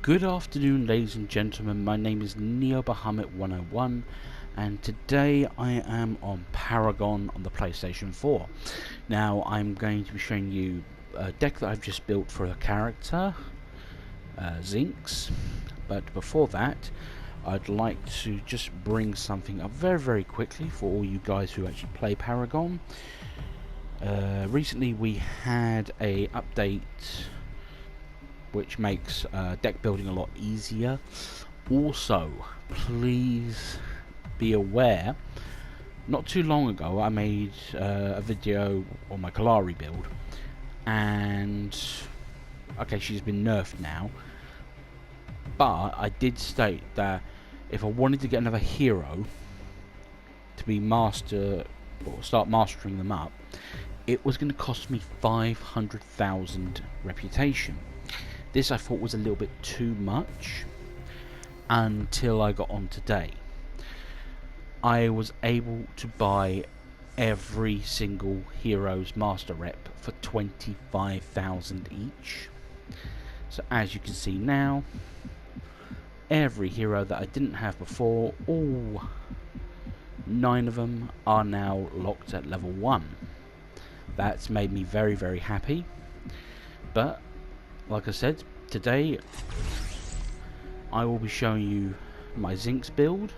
Good afternoon, ladies and gentlemen. My name is Neo Bahamut 101, and today I am on Paragon on the PlayStation 4. Now, I'm going to be showing you a deck that I've just built for a character, Zinx. But before that, I'd like to just bring something up very quickly for all you guys who actually play Paragon. Recently, we had a update which makes deck building a lot easier. Also, please be aware, not too long ago I made a video on my Kalari build, and okay, she's been nerfed now, but I did state that if I wanted to get another hero to be master or start mastering them up, it was going to cost me 500,000 reputation. This I thought was a little bit too much until I got on today. I was able to buy every single hero's master rep for 25,000 each. So as you can see now, every hero that I didn't have before, all 9 of them are now locked at level 1. That's made me very happy. But like I said, today I will be showing you my Zinx build.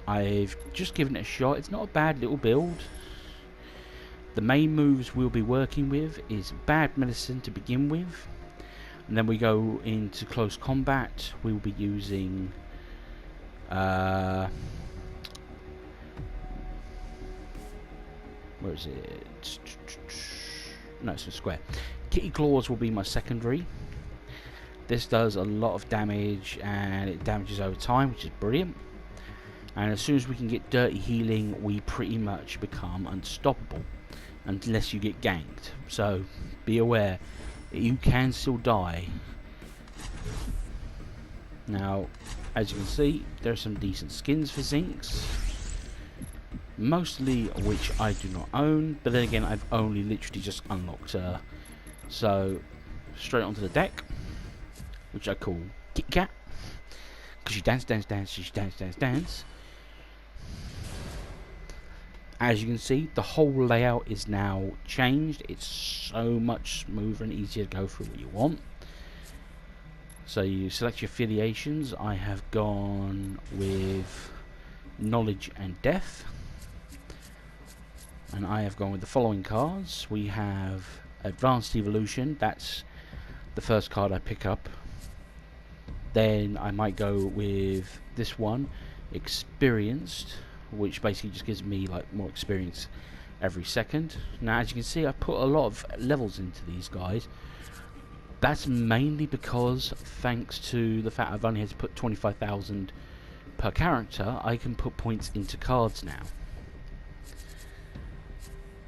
I've just given it a shot. It's not a bad little build. The main moves we'll be working with is bad medicine to begin with, and then we go into close combat. We will be using where is it? No, it's a square. Kitty Claws will be my secondary. This does a lot of damage and it damages over time, which is brilliant. And as soon as we can get dirty healing, we pretty much become unstoppable unless you get ganked. So be aware, you can still die. Now, as you can see, there are some decent skins for Zinx, mostly which I do not own, but then again I've only literally just unlocked her. So straight onto the deck, which I call Kit Kat, because she dance, she dance. As you can see, the whole layout is now changed. It's so much smoother and easier to go through what you want. So you select your affiliations. I have gone with Knowledge and Death, and I have gone with the following cards. We have Advanced Evolution. That's the first card I pick up. Then I might go with this one, Experienced, which basically just gives me like more experience every second. Now, as you can see, I put a lot of levels into these guys. That's mainly because, thanks to the fact I've only had to put 25,000 per character, I can put points into cards now.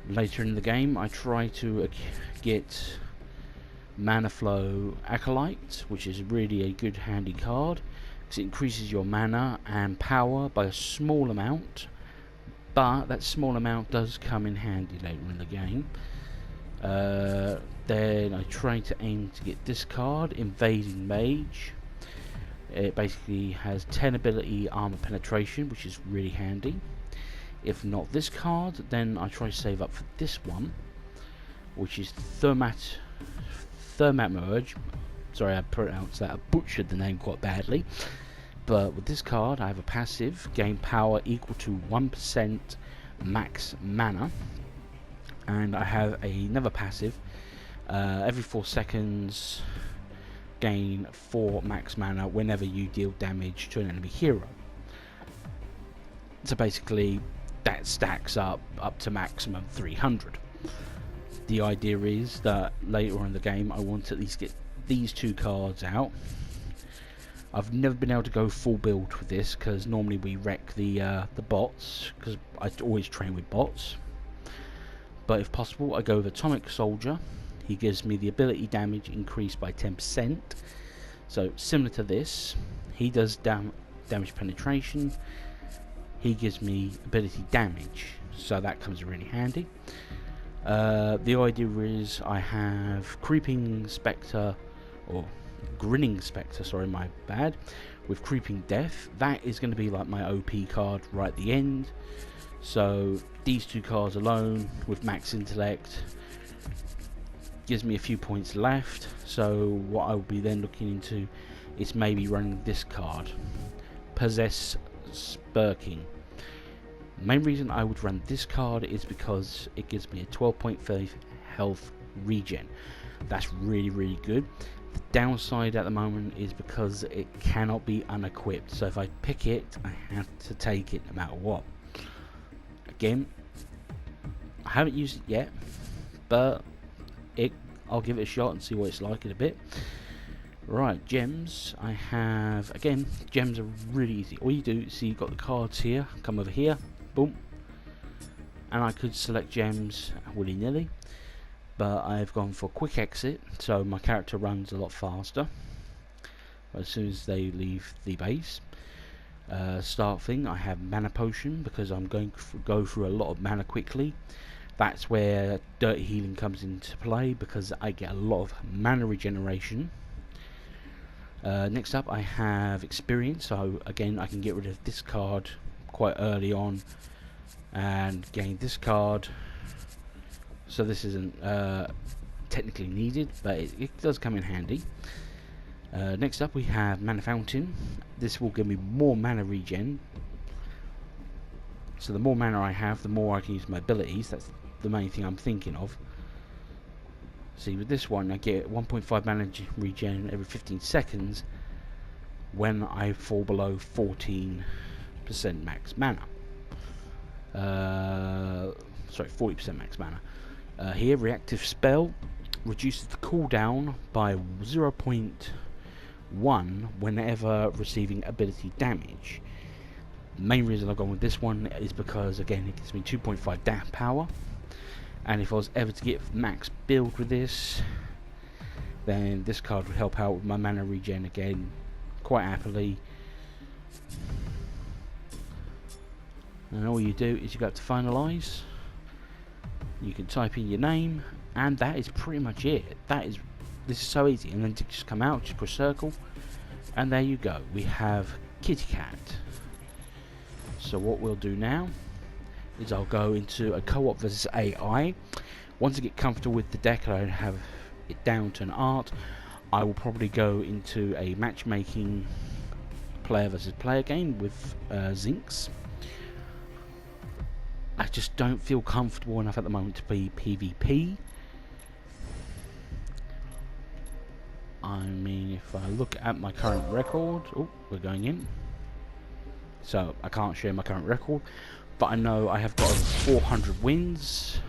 Later in the game, I try to get Mana Flow Acolyte, which is really a good handy card because it increases your mana and power by a small amount, but that small amount does come in handy later in the game. Then I try to aim to get this card, Invading Mage. It basically has 10 ability armor penetration, which is really handy. If not this card, then I try to save up for this one, which is Thermat Merge. Sorry, I pronounced that. I butchered the name quite badly. But with this card, I have a passive, gain power equal to 1% max mana. And I have another passive, every 4 seconds, gain 4 max mana whenever you deal damage to an enemy hero. So basically, that stacks up to maximum 300. The idea is that later on in the game I want to at least get these 2 cards out. I've never been able to go full build with this because normally we wreck the bots, because I always train with bots. But if possible, I go with Atomic Soldier. He gives me the ability damage increased by 10%. So similar to this, he does damage penetration. He gives me ability damage, so that comes really handy. The idea is I have Creeping Spectre, or Grinning Spectre, sorry, my bad, with Creeping Death. That is going to be like my OP card right at the end. So these two cards alone with max intellect gives me a few points left. So what I will be then looking into is maybe running this card, Possess Spurking. The main reason I would run this card is because it gives me a 12.5 health regen. That's really good. The downside at the moment is because it cannot be unequipped, so if I pick it, I have to take it no matter what. Again, I haven't used it yet, but I'll give it a shot and see what it's like in a bit. Right, gems. I have, again, gems are really easy. All you do, see you've got the cards here, come over here, boom, and I could select gems willy-nilly, but I've gone for quick exit, so my character runs a lot faster as soon as they leave the base. Start thing, I have mana potion because I'm going to go through a lot of mana quickly. That's where dirty healing comes into play because I get a lot of mana regeneration. Next up I have experience, so again I can get rid of this card quite early on and gain this card, so this isn't technically needed, but it does come in handy. Next up we have Mana Fountain. This will give me more mana regen, so the more mana I have, the more I can use my abilities. That's the main thing I'm thinking of. See, with this one I get 1.5 mana regen every 15 seconds when I fall below 14% max mana. Sorry, 40% max mana. Here, reactive spell reduces the cooldown by 0.1 whenever receiving ability damage. The main reason I've gone with this one is because, again, it gives me 2.5 damp power, and if I was ever to get max build with this, then this card would help out with my mana regen again quite happily. And all you do is you go to finalize, you can type in your name, and that is pretty much it. This is so easy, and then to just come out, just push circle, and there you go, we have Kitty Cat. So what we'll do now is I'll go into a co-op versus AI. Once I get comfortable with the deck and I have it down to an art, I will probably go into a matchmaking player versus player game with Zinx. I just don't feel comfortable enough at the moment to be PvP. I mean, if I look at my current record, oh, we're going in, so I can't share my current record, but I know I have got over 400 wins.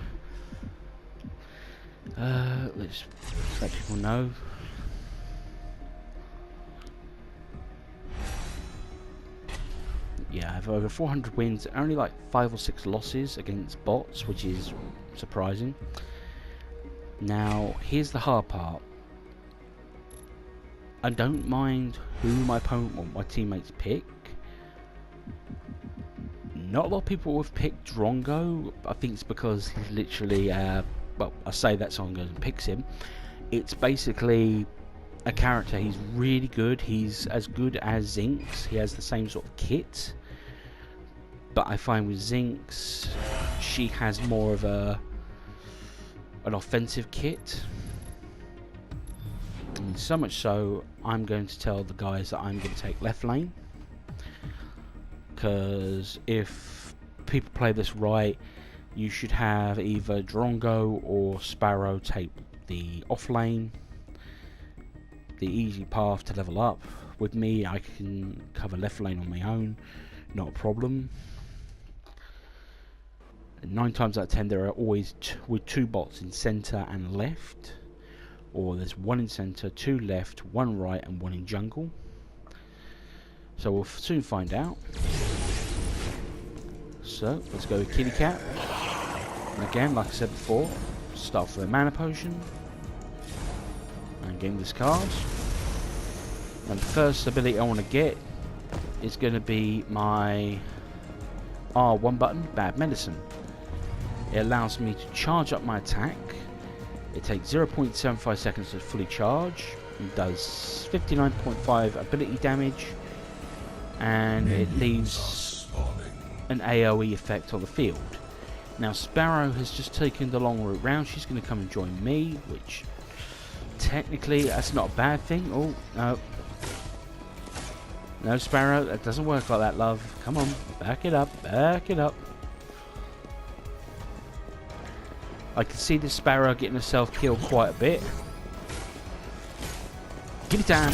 Let's let people know. Yeah, I have over 400 wins, only like 5 or 6 losses against bots, which is surprising. Now, here's the hard part. I don't mind who my opponent or my teammates pick. Not a lot of people have picked Drongo. I think it's because he's literally, well, I say that someone goes and picks him. It's basically a character. He's really good. He's as good as Zinx. He has the same sort of kit. But I find with Zinx, she has more of an offensive kit. And so much so, I'm going to tell the guys that I'm going to take left lane. Because if people play this right, you should have either Drongo or Sparrow take the off lane. The easy path to level up. With me, I can cover left lane on my own, not a problem. 9 times out of 10 there are always with 2 bots in centre and left, or there's 1 in centre, 2 left, 1 right and 1 in jungle. So we'll soon find out. So let's go with Kitty Cat, and again, like I said before, start with a mana potion and gain this card. And the first ability I want to get is going to be my R1 button, Bad Medicine. It allows me to charge up my attack. It takes 0.75 seconds to fully charge. It does 59.5 ability damage, and it leaves an AoE effect on the field. Now Sparrow has just taken the long route round. She's going to come and join me, which technically that's not a bad thing. Oh, no. No, Sparrow, that doesn't work like that, love. Come on, back it up, back it up. I can see this Sparrow getting herself killed quite a bit. Get it down.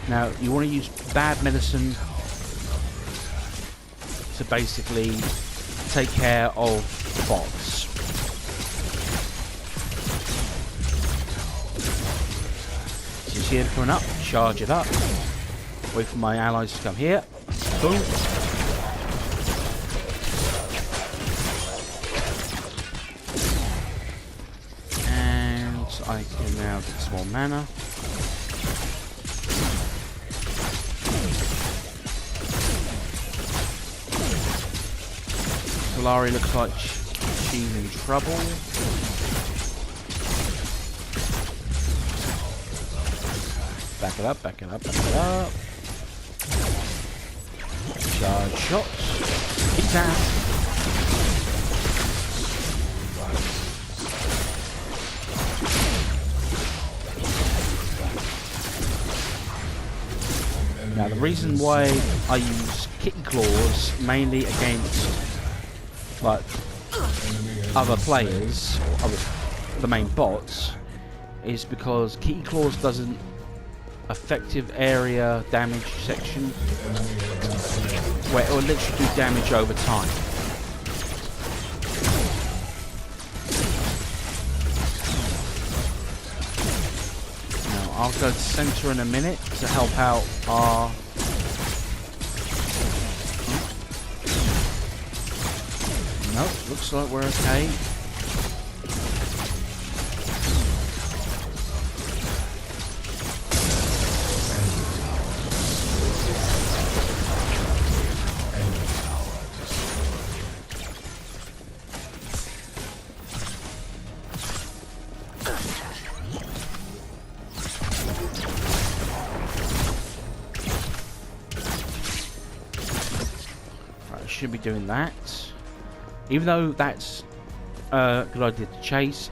Now, you want to use bad medicine to basically take care of the bots. So you see it coming up, charge it up. Wait for my allies to come here. Boom. And I can now get some more mana. Solari looks like she's in trouble. Back it up, back it up, back it up. Charge shots. Keep down. Now the reason why I use kitten claws mainly against like other players, or the main bots, is because Kitty Claws doesn't effective area damage section where it will literally do damage over time. Now I'll go to center in a minute to help out our nope, looks like we're okay. Right, I should be doing that. Even though that's a good idea to chase,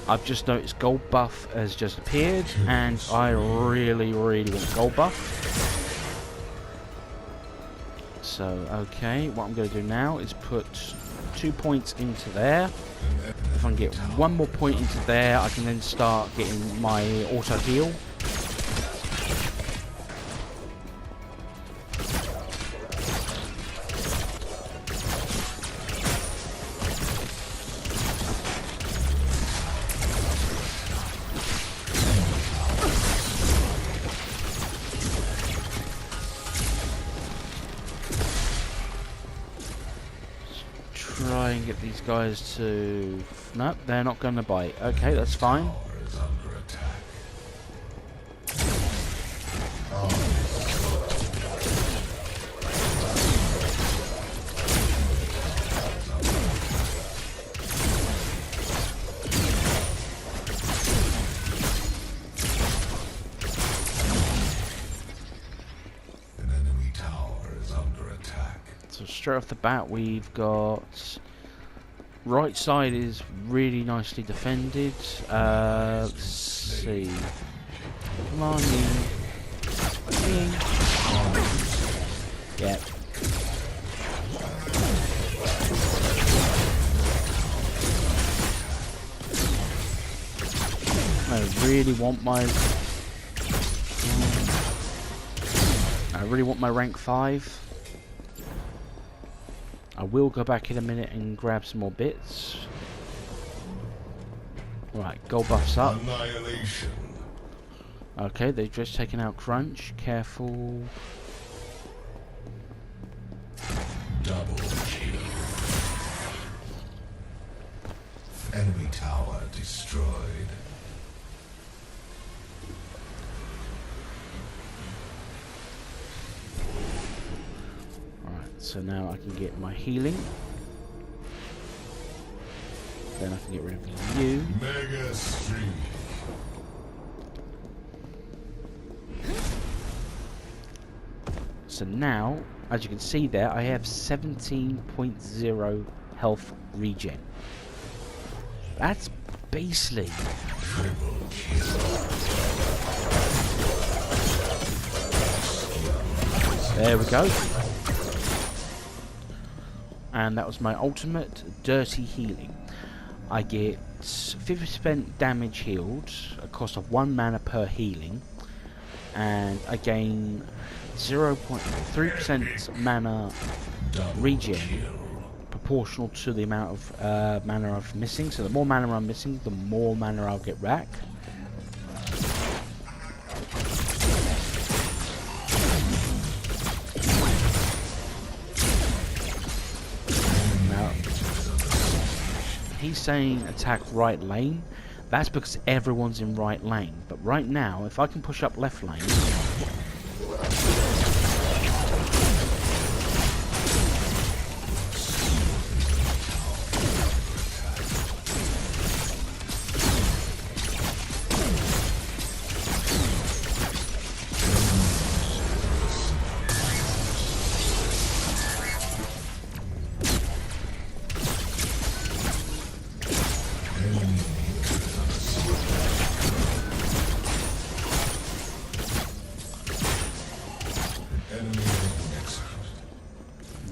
I've just noticed gold buff has just appeared, and I really want gold buff. So, okay, what I'm going to do now is put 2 points into there. If I can get 1 more point into there, I can then start getting my auto heal. Try and get these guys to... Nope, they're not going to bite. Okay, that's fine. So straight off the bat, we've got right side is really nicely defended. Let's see. Come on in. Yeah. I really want my rank 5. I will go back in a minute and grab some more bits. Right, gold buffs up. Annihilation. Okay, they've just taken out Crunch. Careful. Double kill. Enemy tower destroyed. So now I can get my healing. Then I can get rid of you. Mega Stream. So now, as you can see there, I have 17.0 health regen. That's beastly. There we go. And that was my ultimate dirty healing. I get 50% damage healed, a cost of 1 mana per healing, and I gain 0.3% mana regen, proportional to the amount of mana I'm missing. So the more mana I'm missing, the more mana I'll get back. Now, he's saying attack right lane. That's because everyone's in right lane. But right now, if I can push up left lane,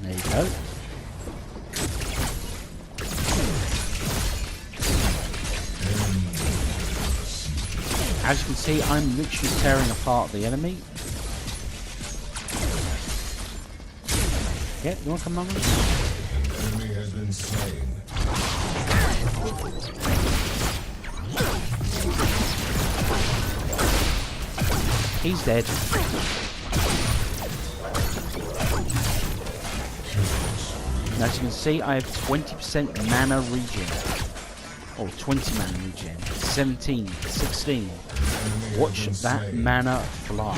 there you go. As you can see, I'm literally tearing apart the enemy. Yeah, you want to come on? An enemy has been slain. He's dead. And as you can see, I have 20% mana regen. Or 20 mana regen. 17, 16. Watch that mana fly.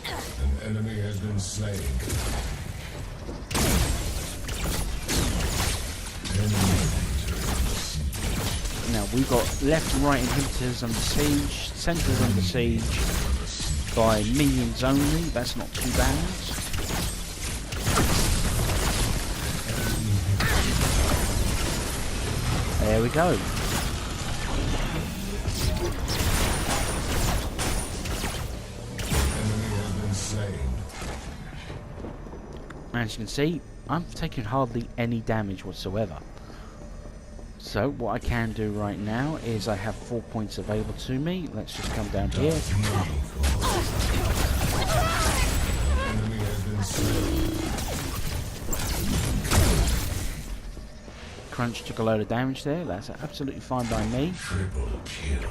An enemy has been slain. Now we've got left and right inhibitors under siege, centres under siege by minions only. That's not too bad. There we go. Enemy has been slain. As you can see, I'm taking hardly any damage whatsoever. So what I can do right now is I have 4 points available to me. Let's just come down here. Enemy has been slain. Crunch took a load of damage there. That's absolutely fine by me. Triple kill.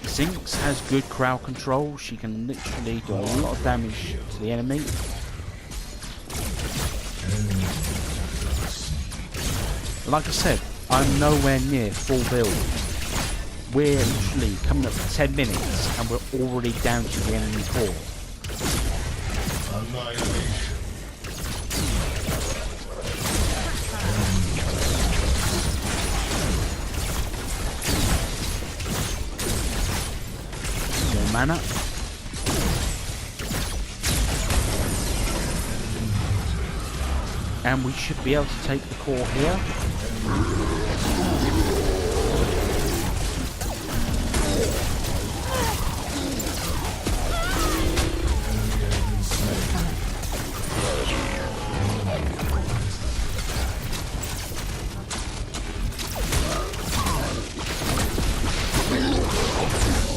Zinx has good crowd control. She can literally do a lot of damage to the enemy. Like I said, I'm nowhere near full build. We're literally coming up to 10 minutes and we're already down to the enemy core. Annihilation. More mana. And we should be able to take the core here.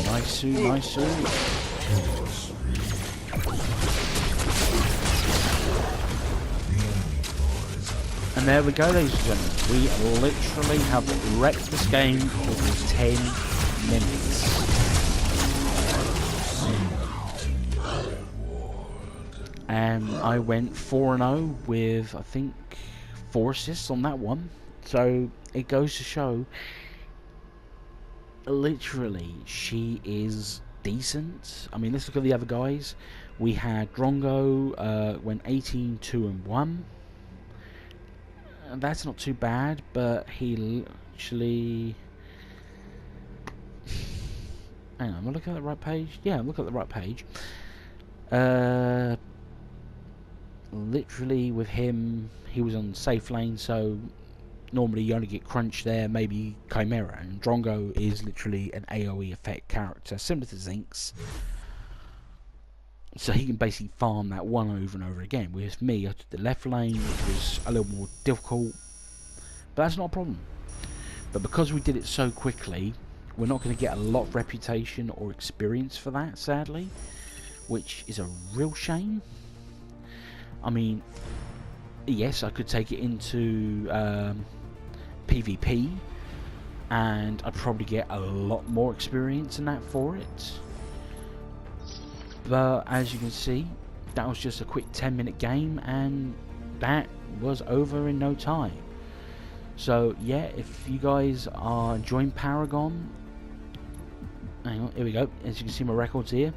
Nice, nice. And there we go, ladies and gentlemen. We literally have wrecked this game within 10 minutes. and I went 4-0 with, I think, 4 assists on that one. So it goes to show, literally, she is decent. I mean, let's look at the other guys. We had Drongo, went 18-2-1. That's not too bad, but he actually... Hang on, am I looking at the right page? Yeah, I'm looking at the right page. Literally with him, he was on safe lane, so normally you only get crunch there, maybe Chimera, and Drongo is literally an AoE effect character, similar to Zinx. So he can basically farm that one over and over again. With me, I took the left lane, which was a little more difficult, but that's not a problem. But because we did it so quickly, we're not going to get a lot of reputation or experience for that, sadly, which is a real shame. I mean, yes, I could take it into PvP, and I'd probably get a lot more experience in that for it. But as you can see, that was just a quick 10-minute game, and that was over in no time. So yeah, if you guys are enjoying Paragon, hang on, here we go. As you can see my records here,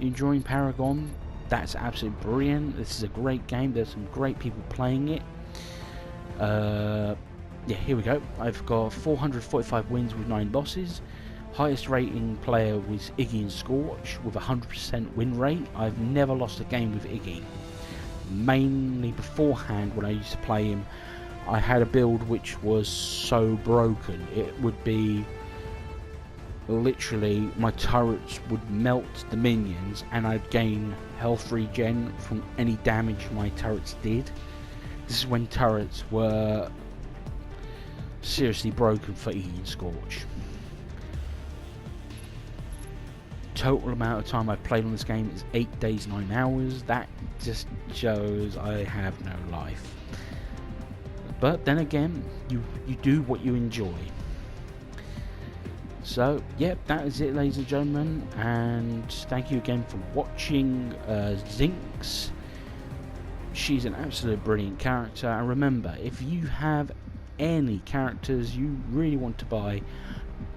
enjoying Paragon, that's absolutely brilliant. This is a great game. There's some great people playing it. Yeah, here we go. I've got 445 wins with 9 losses. Highest rating player was Iggy and Scorch with 100% win rate. I've never lost a game with Iggy. Mainly beforehand, when I used to play him, I had a build which was so broken. It would be literally, my turrets would melt the minions and I'd gain health regen from any damage my turrets did. This is when turrets were seriously broken for Iggy and Scorch. Total amount of time I've played on this game is 8 days 9 hours. That just shows I have no life. But then again, you do what you enjoy. So yeah, that is it, ladies and gentlemen, and thank you again for watching Zinx. She's an absolute brilliant character, and remember, if you have any characters you really want to buy,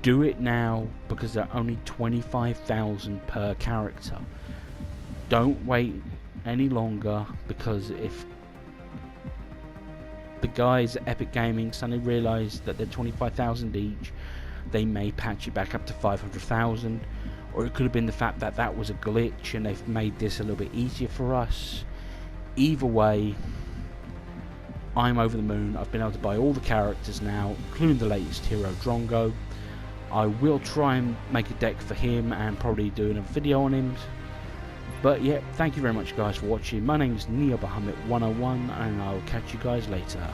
do it now, because they're only 25,000 per character. Don't wait any longer, because if the guys at Epic Gaming suddenly realise that they're 25,000 each, they may patch it back up to 500,000, or it could have been the fact that that was a glitch and they've made this a little bit easier for us. Either way, I'm over the moon. I've been able to buy all the characters now, including the latest hero, Drongo. I will try and make a deck for him and probably do a video on him. But yeah, thank you very much guys for watching. My name is NeoBahamut101, and I'll catch you guys later.